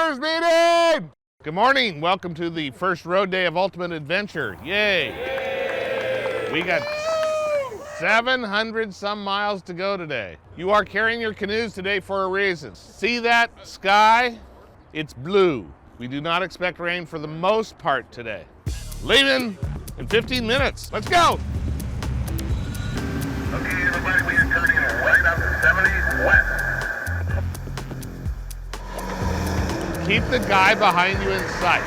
Drivers meeting! Good morning. Welcome to the first road day of Ultimate Adventure. Yay! Yay. We got 700 some miles to go today. You are carrying your canoes today for a reason. See that sky? It's blue. We do not expect rain for the most part today. Leaving in 15 minutes. Let's go! Okay, everybody, we are turning right up 70 west. Keep the guy behind you in sight.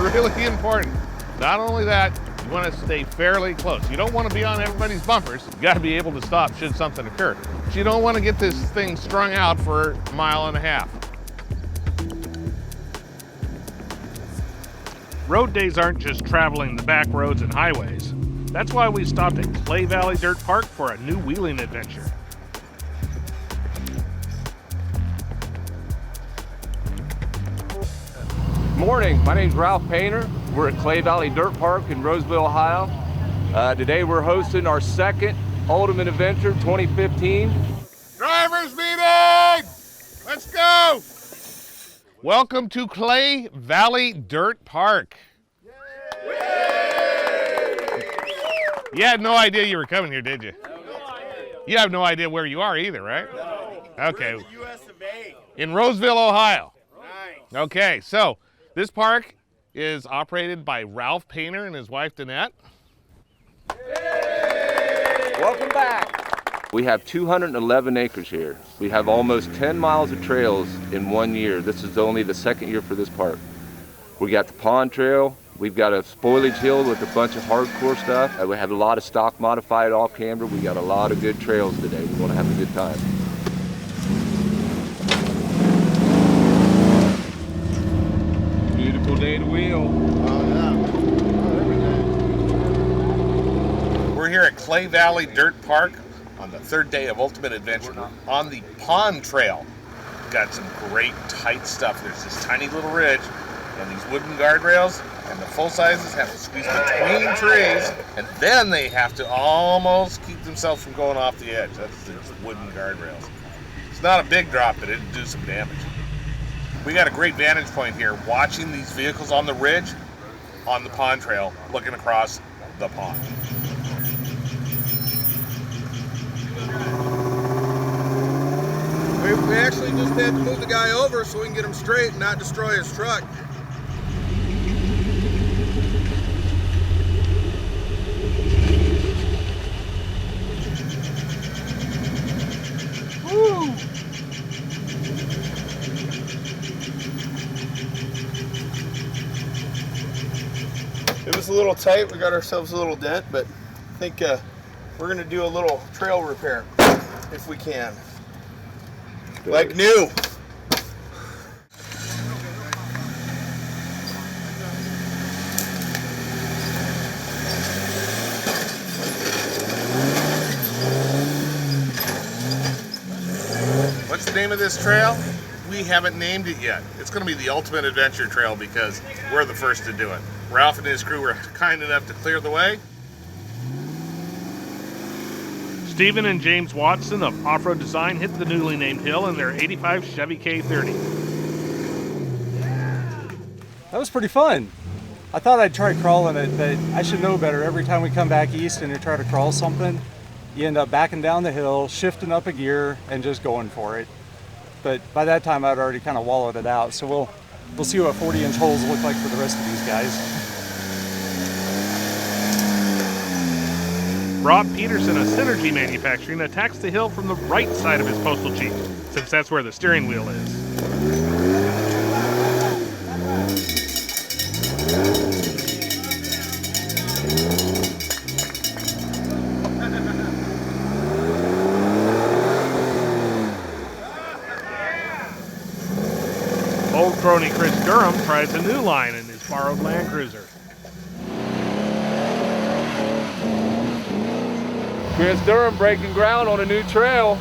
Really important. Not only that, you want to stay fairly close. You don't want to be on everybody's bumpers. You got to be able to stop should something occur. But you don't want to get this thing strung out for a mile and a half. Road days aren't just traveling the back roads and highways. That's why we stopped at Clay Valley Dirt Park for a new wheeling adventure. Morning, my name's Ralph Painter. We're at Clay Valley Dirt Park in Roseville, Ohio. Today we're hosting our second Ultimate Adventure 2015. Drivers meeting! Let's go! Welcome to Clay Valley Dirt Park. You had no idea you were coming here, did you? You have no idea where you are either, right? No. Okay. We're in the US of A. In Roseville, Ohio. Nice. Okay, so this park is operated by Ralph Painter and his wife, Danette. Welcome back. We have 211 acres here. We have almost 10 miles of trails in 1 year. This is only the second year for this park. We got the pond trail. We've got a spoilage hill with a bunch of hardcore stuff. We have a lot of stock modified off-camber. We got a lot of good trails today. We want to have a good time. Beautiful day to wheel. We're here at Clay Valley Dirt Park on the third day of Ultimate Adventure on the pond trail. Got some great tight stuff. There's this tiny little ridge and these wooden guardrails, and the full sizes have to squeeze between trees, and then they have to almost keep themselves from going off the edge. That's the wooden guardrails. It's not a big drop, but it'll do some damage. We got a great vantage point here, watching these vehicles on the ridge, on the pond trail, looking across the pond. We actually just had to move the guy over so we can get him straight and not destroy his truck. Woo! It was a little tight. We got ourselves a little dent, but I think we're going to do a little trail repair if we can. Like new. What's the name of this trail? We haven't named it yet. It's going to be the Ultimate Adventure Trail because we're the first to do it. Ralph and his crew were kind enough to clear the way. Stephen and James Watson of Off-Road Design hit the newly named hill in their 85 Chevy K30. That was pretty fun. I thought I'd try crawling it, but I should know better. Every time we come back east and you try to crawl something, you end up backing down the hill, shifting up a gear, and just going for it. But by that time, I'd already kind of wallowed it out. So we'll see what 40-inch holes look like for the rest of these guys. Rob Peterson of Synergy Manufacturing attacks the hill from the right side of his Postal Jeep, since that's where the steering wheel is. Old crony Chris Durham tries a new line in his borrowed Land Cruiser. Chris Durham breaking ground on a new trail.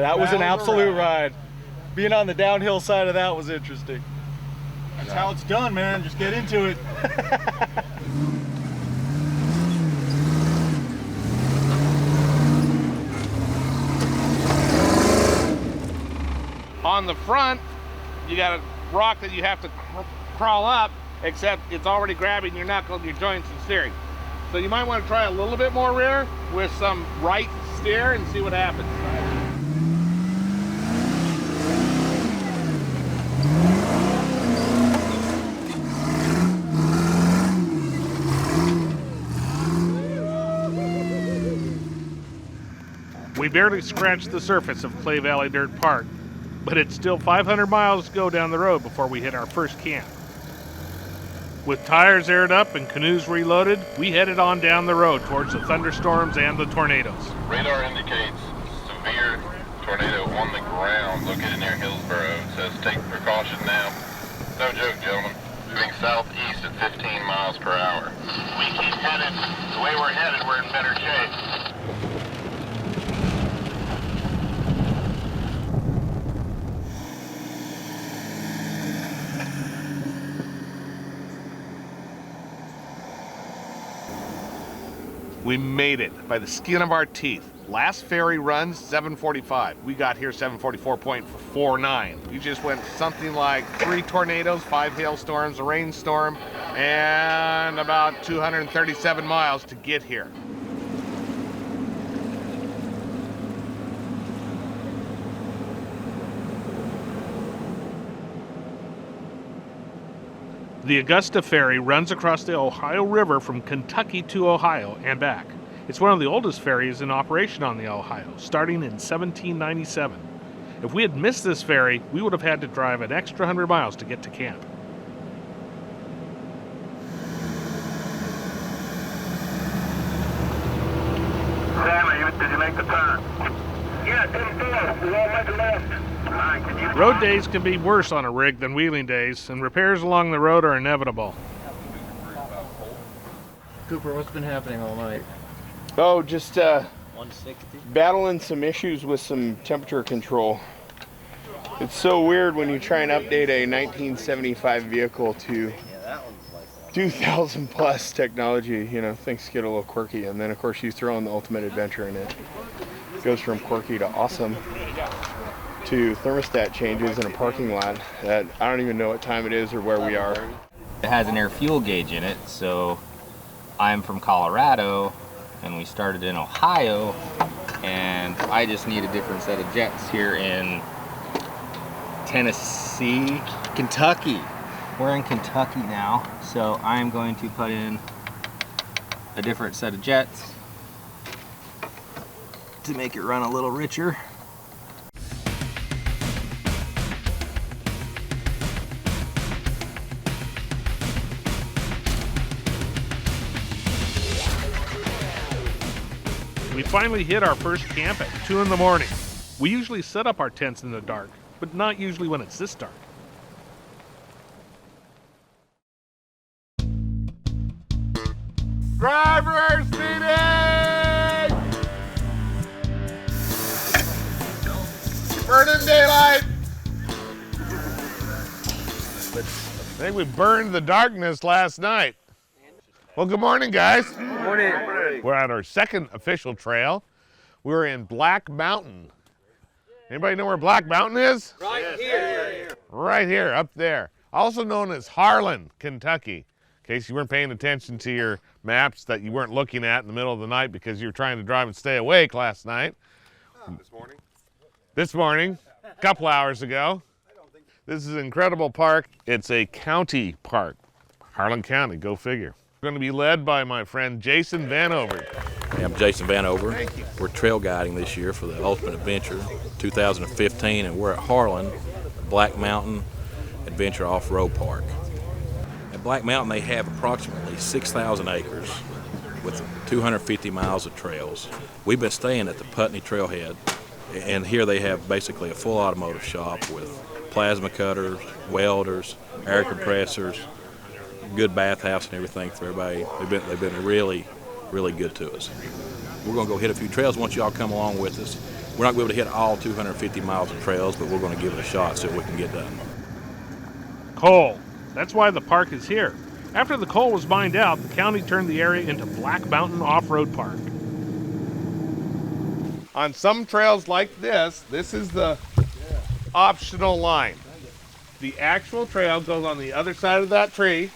That was an absolute ride. Being on the downhill side of that was interesting. That's how it's done, man. Just get into it. On the front, you got a rock that you have to crawl up, except it's already grabbing your knuckles, your joints, and steering. So you might want to try a little bit more rear with some right steer and see what happens. We barely scratched the surface of Clay Valley Dirt Park, but it's still 500 miles to go down the road before we hit our first camp. With tires aired up and canoes reloaded, we headed on down the road towards the thunderstorms and the tornadoes. Radar indicates severe tornado on the ground located near Hillsboro. It says take precaution now. No joke, gentlemen. Moving southeast at 15 miles per hour. We keep headed the way we're headed, we're in better shape. We made it by the skin of our teeth. Last ferry runs 7:45. We got here 7:44.49. We just went something like 3 tornadoes, 5 hailstorms, a rainstorm, and about 237 miles to get here. The Augusta ferry runs across the Ohio River from Kentucky to Ohio and back. It's one of the oldest ferries in operation on the Ohio, starting in 1797. If we had missed this ferry, we would have had to drive an extra 100 miles to get to camp. Sammy, did you make the turn? Yeah, didn't do it. We all make a left. All right, can you... Road days can be worse on a rig than wheeling days, and repairs along the road are inevitable. Cooper, what's been happening all night? Oh, just 160? battling some issues with some temperature control. It's so weird when you try and update a 1975 vehicle to 2000 plus technology, you know, things get a little quirky. And then of course you throw in the Ultimate Adventure and it goes from quirky to awesome to thermostat changes in a parking lot that I don't even know what time it is or where we are. It has an air fuel gauge in it, so I'm from Colorado and we started in Ohio, and I just need a different set of jets here in Tennessee, Kentucky. We're in Kentucky now, so I'm going to put in a different set of jets to make it run a little richer. We finally hit our first camp at 2 in the morning. We usually set up our tents in the dark, but not usually when it's this dark. Drivers meeting! Burning daylight! I think we burned the darkness last night. Well, good morning, guys. Good morning. We're at our second official trail. We're in Black Mountain. Anybody know where Black Mountain is? Right here. Right here, up there. Also known as Harlan, Kentucky. In case you weren't paying attention to your maps that you weren't looking at in the middle of the night because you were trying to drive and stay awake last night. This morning, a couple hours ago. This is an incredible park. It's a county park. Harlan County, go figure. We're going to be led by my friend Jason Vanover. I'm Jason Vanover. We're trail guiding this year for the Ultimate Adventure 2015, and we're at Harlan, Black Mountain Adventure Off-Road Park. At Black Mountain, they have approximately 6,000 acres with 250 miles of trails. We've been staying at the Putney Trailhead, and here they have basically a full automotive shop with plasma cutters, welders, air compressors, good bathhouse and everything for everybody. They've been really, really good to us. We're going to go hit a few trails once y'all come along with us. We're not going to be able to hit all 250 miles of trails, but we're going to give it a shot, see what we can get done. Coal. That's why the park is here. After the coal was mined out, the county turned the area into Black Mountain Off-Road Park. On some trails like this is the optional line. The actual trail goes on the other side of that tree,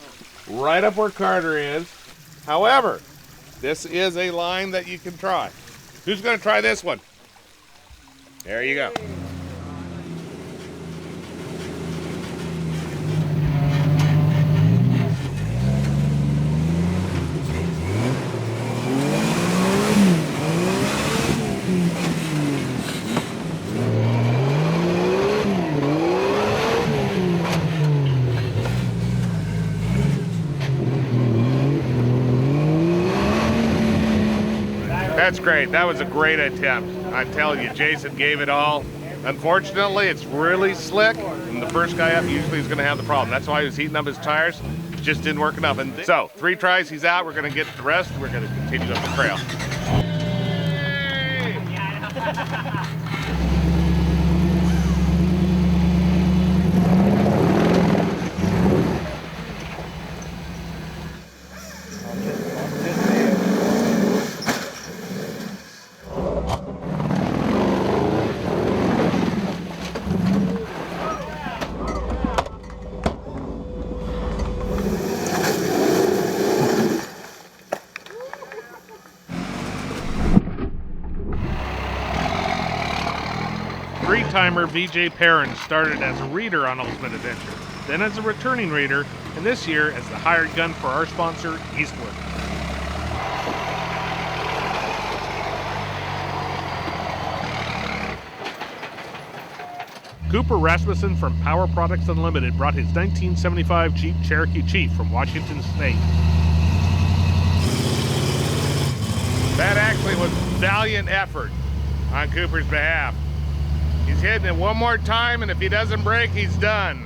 right up where Carter is. However, this is a line that you can try. Who's going to try this one? There you go. That's great. That was a great attempt. I'm telling you, Jason gave it all. Unfortunately, it's really slick, and the first guy up usually is going to have the problem. That's why he was heating up his tires. It just didn't work enough. And so, 3 tries, he's out. We're going to get the rest. We're going to continue up the trail. Three-timer VJ Perrin started as a reader on Ultimate Adventure, then as a returning reader, and this year as the hired gun for our sponsor, Eastwood. Cooper Rasmussen from Power Products Unlimited brought his 1975 Jeep Cherokee Chief from Washington State. That actually was valiant effort on Cooper's behalf. He's hitting it one more time, and if he doesn't break, he's done.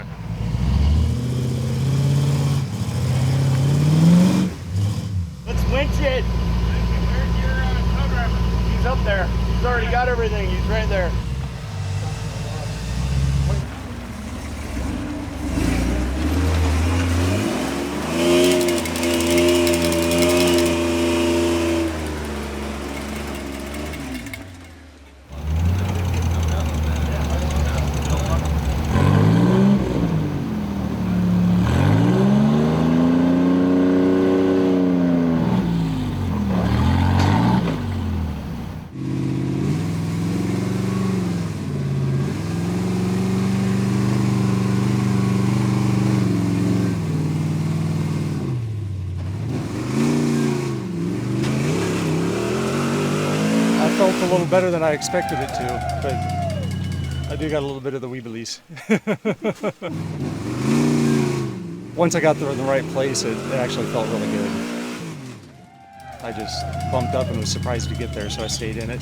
Let's winch it. Where's your tow driver? He's up there. He's already got everything. He's right there. Felt a little better than I expected it to, but I do got a little bit of the weebilies. Once I got there in the right place, it actually felt really good. I just bumped up and was surprised to get there, so I stayed in it.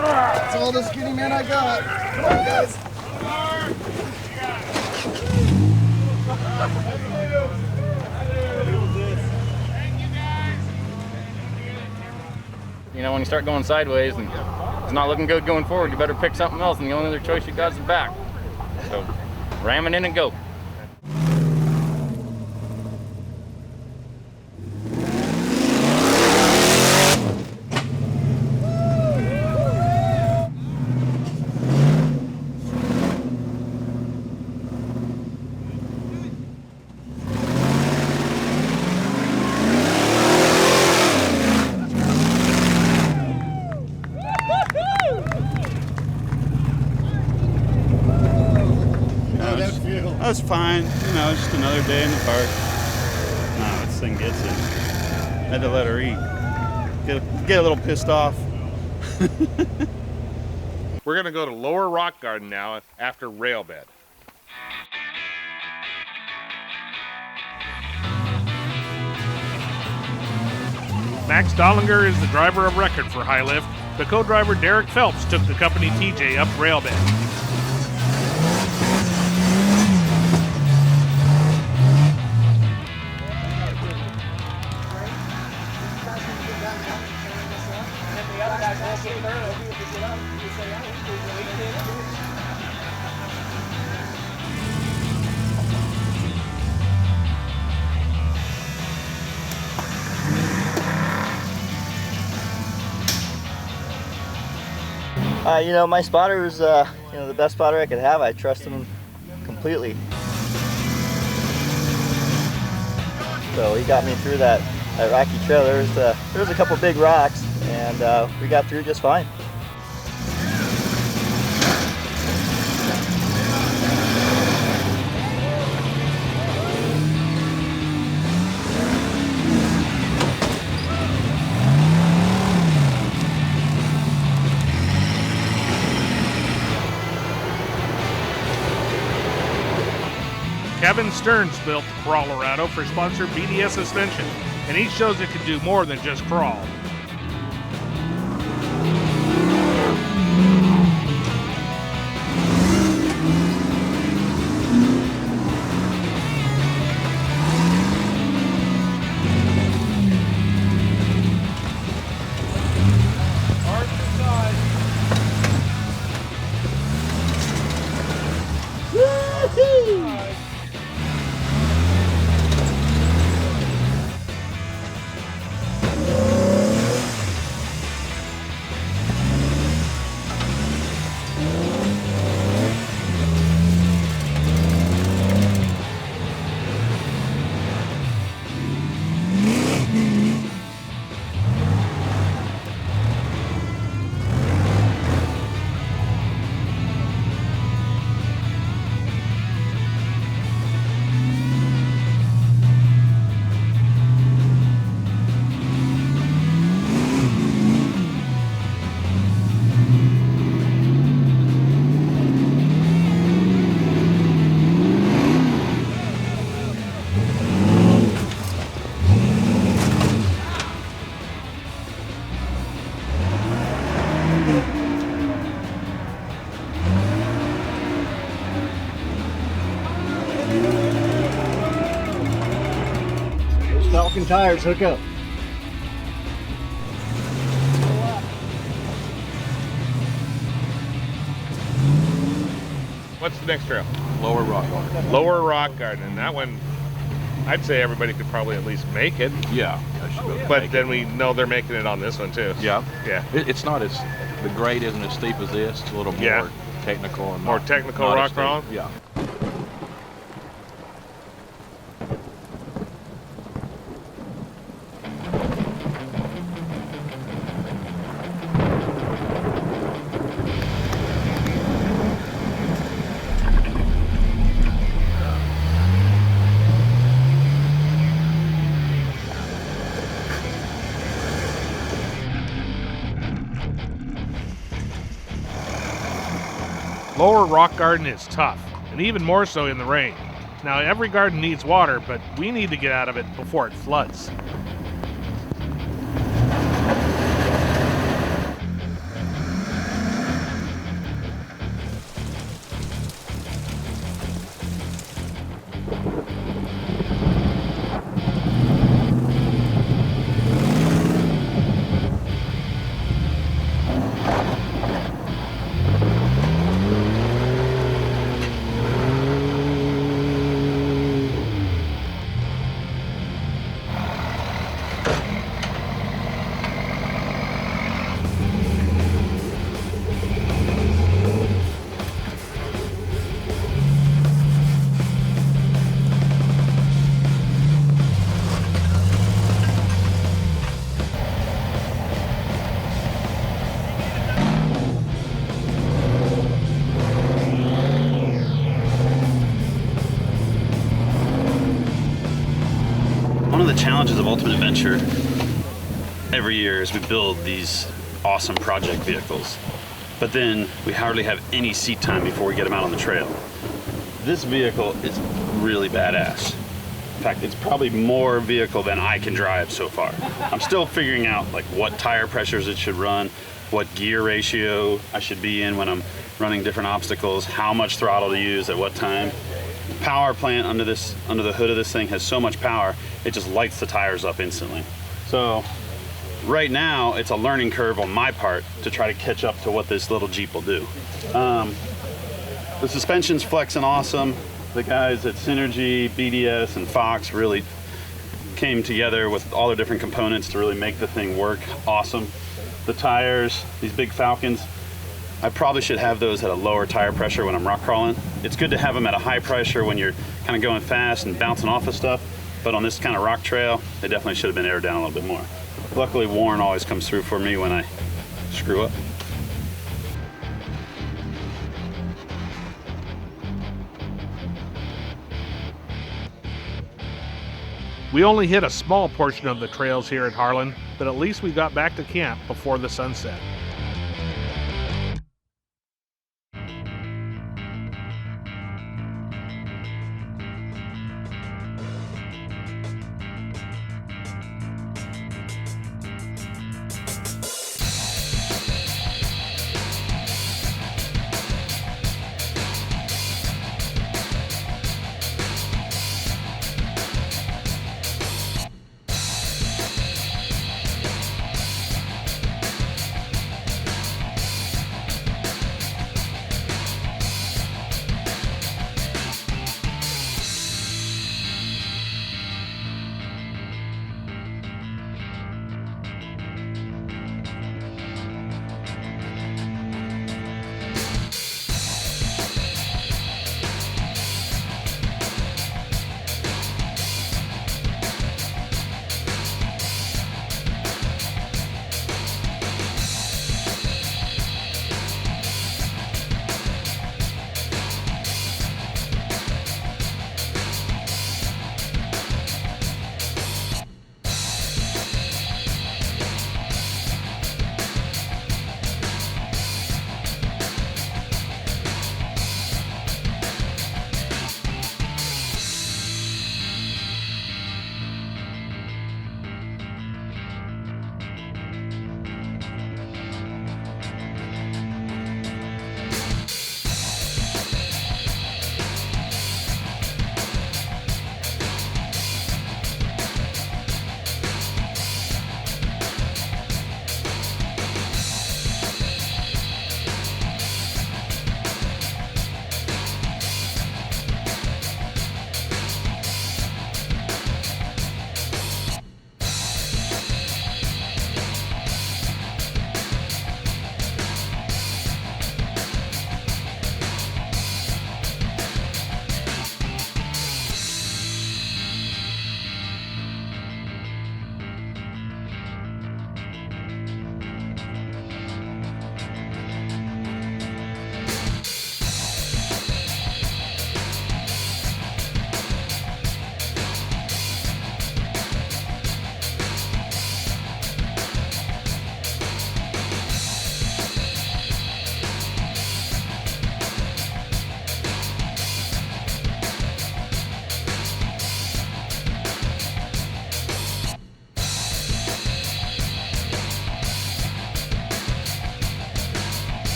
That's all the skinny man I got. Come on, guys. You know, when you start going sideways and it's not looking good going forward, you better pick something else, and the only other choice you got is the back. So ram it in and go. That's fine. You know, just another day in the park. No, this thing gets it. Had to let her eat. Get a little pissed off. We're gonna go to Lower Rock Garden now after Railbed. Max Dollinger is the driver of record for High Lift. The co-driver Derek Phelps took the company TJ up Railbed. You know, my spotter is, the best spotter I could have. I trust him completely. So he got me through that rocky trail. There was a couple big rocks, and we got through just fine. Kevin Stearns built the Colorado for sponsor BDS Suspension, and he shows it can do more than just crawl. Falcon tires, hook up. What's the next trail? Lower Rock Garden. Lower Rock Garden, and that one, I'd say everybody could probably at least make it. Yeah. I should be able to But make then it. we know they're making it on this one too. Yeah. Yeah. It's not as, the grade isn't as steep as this. It's a little Yeah. more technical and More not- technical not as rock steep. crawling? Yeah. Lower Rock Garden is tough, and even more so in the rain. Now, every garden needs water, but we need to get out of it before it floods. of the challenges of Ultimate Adventure every year is we build these awesome project vehicles, but then we hardly have any seat time before we get them out on the trail. This vehicle is really badass. In fact, it's probably more vehicle than I can drive so far. I'm still figuring out like what tire pressures it should run, what gear ratio I should be in when I'm running different obstacles, how much throttle to use at what time. The power plant under the hood of this thing has so much power, it just lights the tires up instantly. So right now, it's a learning curve on my part to try to catch up to what this little Jeep will do. The suspension's flexing awesome. The guys at Synergy, BDS, and Fox really came together with all the different components to really make the thing work awesome. The tires, these big Falcons, I probably should have those at a lower tire pressure when I'm rock crawling. It's good to have them at a high pressure when you're kind of going fast and bouncing off of stuff, but on this kind of rock trail, they definitely should have been aired down a little bit more. Luckily, Warren always comes through for me when I screw up. We only hit a small portion of the trails here at Harlan, but at least we got back to camp before the sun set.